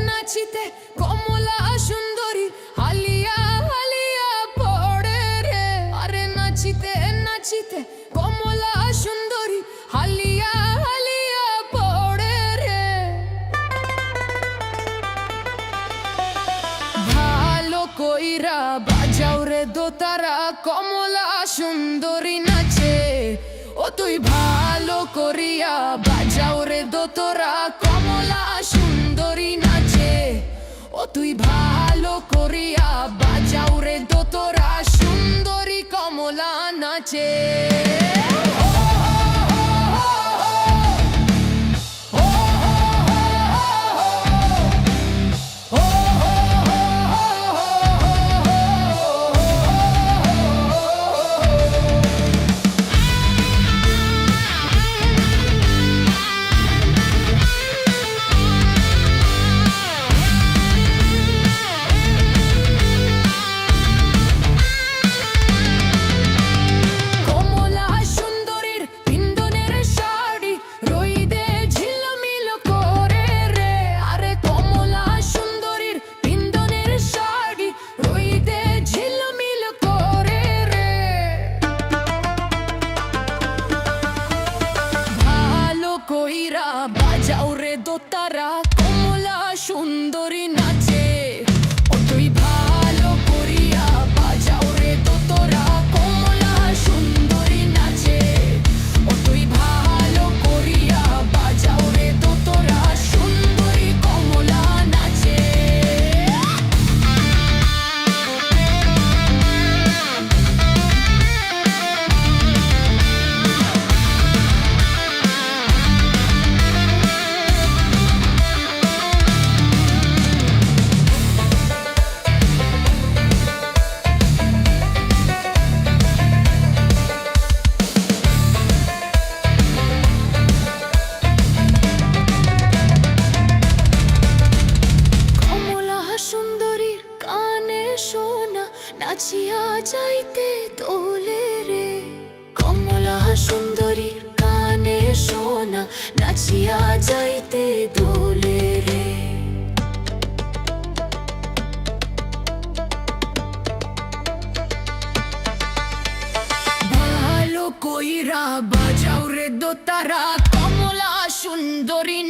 নাচিতে কমলা সুন্দরী হালিয়া হালিয়া পড়ে রে। আরে নাচিতে নাচিতে কমলা সুন্দরী হালিয়া হালিয়া পড়ে রে। ভালো কইরা বাজাও রে দোতারা কমলা সুন্দরী নাচে। ও তুই ভালো করিয়া বাজাও রে দোতারা কমলা সুন্দরী নাচে। ও তুই ভালো করিয়া বাজাও রে দোতারা সুন্দরী কমলা নাচে। কইরা বাজাও রে দোতারা কমলা সুন্দরী নাচে। ও তুই ভালো করিয়া বাজাও রে দোতারা কমলা সুন্দরী নাচে। ও তুই ভালো করিয়া বাজাও রে দোতারা সুন্দরী কমলা নাচে। নাচিয়া যাইতে দোলে রে কমলা সুন্দরীর কানে সোনা নাচিয়া যাইতে দোলে রে। ভালো কইরা বাজাও রে দোতারা কমলা সুন্দরী।